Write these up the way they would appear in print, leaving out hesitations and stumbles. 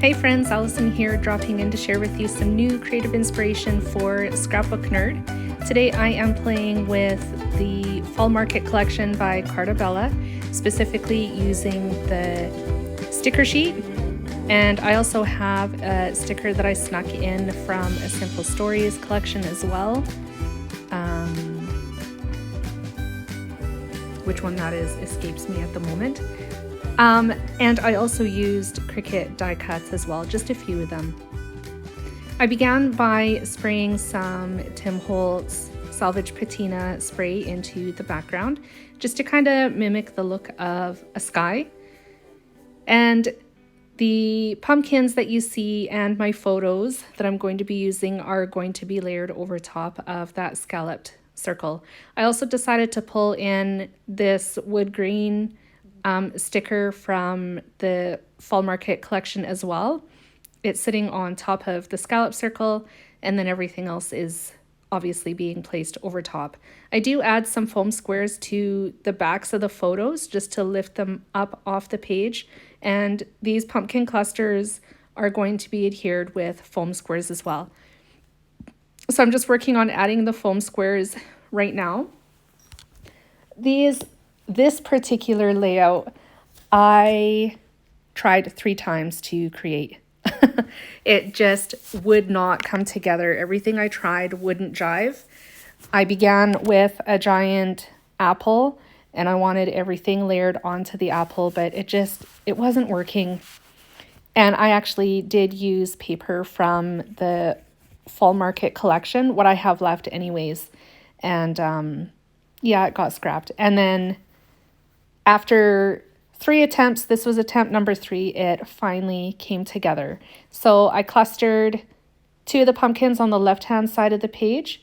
Hey friends, Allison here, dropping in to share with you some new creative inspiration for Scrapbook Nerd. Today I am playing with the Fall Market collection by Carta Bella, specifically using the sticker sheet. And I also have a sticker that I snuck in from a Simple Stories collection as well. Which one that is escapes me at the moment. And I also used Cricut die cuts as well, just a few of them. I began by spraying some Tim Holtz Salvage Patina spray into the background, just to kind of mimic the look of a sky. And the pumpkins that you see and my photos that I'm going to be using are going to be layered over top of that scalloped circle. I also decided to pull in this wood green sticker from the Fall Market collection as well. It's sitting on top of the scallop circle, and then everything else is obviously being placed over top. I do add some foam squares to the backs of the photos just to lift them up off the page, and these pumpkin clusters are going to be adhered with foam squares as well. So I'm just working on adding the foam squares right now. This particular layout, I tried 3 times to create. It just would not come together. Everything I tried wouldn't jive. I began with a giant apple and I wanted everything layered onto the apple, but it wasn't working. And I actually did use paper from the Fall Market collection, what I have left anyways. And yeah, it got scrapped. And then after 3 attempts, this was attempt number 3, it finally came together. So I clustered 2 of the pumpkins on the left-hand side of the page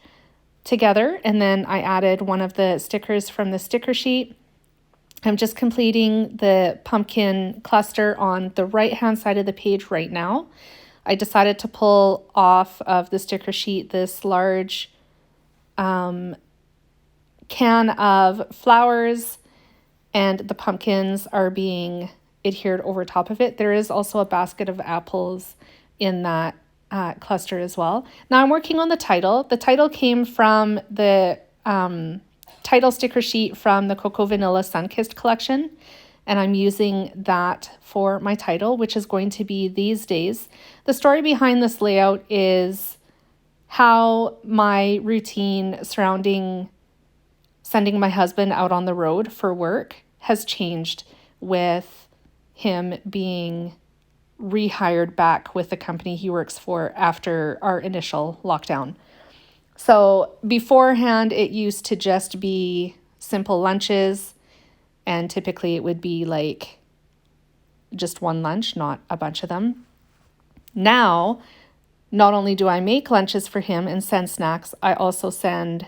together, and then I added one of the stickers from the sticker sheet. I'm just completing the pumpkin cluster on the right-hand side of the page right now. I decided to pull off of the sticker sheet this large can of flowers, and the pumpkins are being adhered over top of it. There is also a basket of apples in that cluster as well. Now I'm working on the title. The title came from the title sticker sheet from the Cocoa Vanilla Sunkissed collection, and I'm using that for my title, which is going to be These Days. The story behind this layout is how my routine surrounding sending my husband out on the road for work has changed with him being rehired back with the company he works for after our initial lockdown. So beforehand, it used to just be simple lunches, and typically it would be like just one lunch, not a bunch of them. Now, not only do I make lunches for him and send snacks, I also send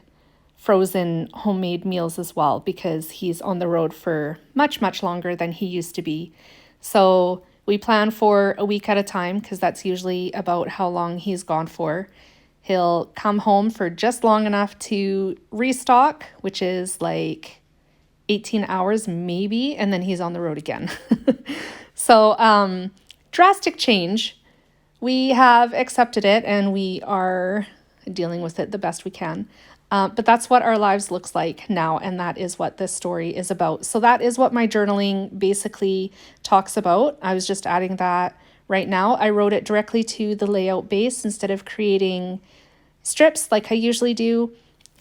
frozen homemade meals as well, because he's on the road for much, much longer than he used to be. So we plan for a week at a time, because that's usually about how long he's gone for. He'll come home for just long enough to restock, which is like 18 hours maybe, and then he's on the road again. So drastic change. We have accepted it and we are dealing with it the best we can. But that's what our lives looks like now, and that is what this story is about. So that is what my journaling basically talks about. I was just adding that right now. I wrote it directly to the layout base instead of creating strips like I usually do.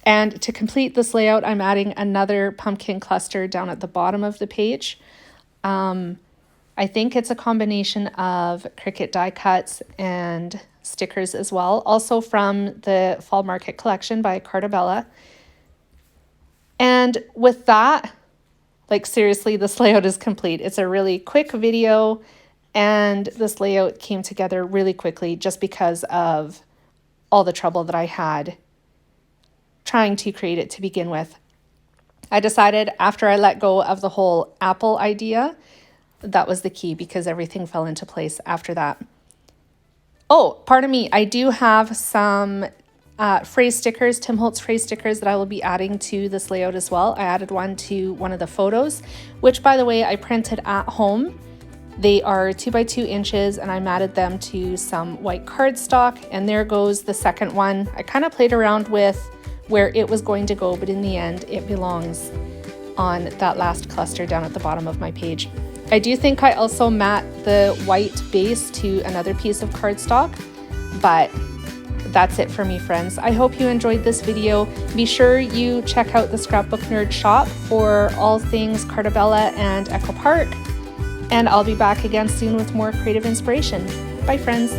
And to complete this layout, I'm adding another pumpkin cluster down at the bottom of the page. I think it's a combination of Cricut die cuts and stickers as well, also from the Fall Market collection by Carta Bella. And with that, like seriously, this layout is complete. It's a really quick video, and this layout came together really quickly just because of all the trouble that I had trying to create it to begin with. I decided after I let go of the whole apple idea, that was the key, because everything fell into place after that. Oh, pardon me, I do have some phrase stickers, Tim Holtz phrase stickers that I will be adding to this layout as well. I added one to one of the photos, which by the way, I printed at home They are 2 by 2 inches, and I matted them to some white cardstock, and there goes the second one. I kind of played around with where it was going to go, but in the end it belongs on that last cluster down at the bottom of my page. I do think I also mat the white base to another piece of cardstock, but that's it for me, friends. I hope you enjoyed this video. Be sure you check out the Scrapbook Nerd shop for all things Carta Bella and Echo Park, and I'll be back again soon with more creative inspiration. Bye, friends.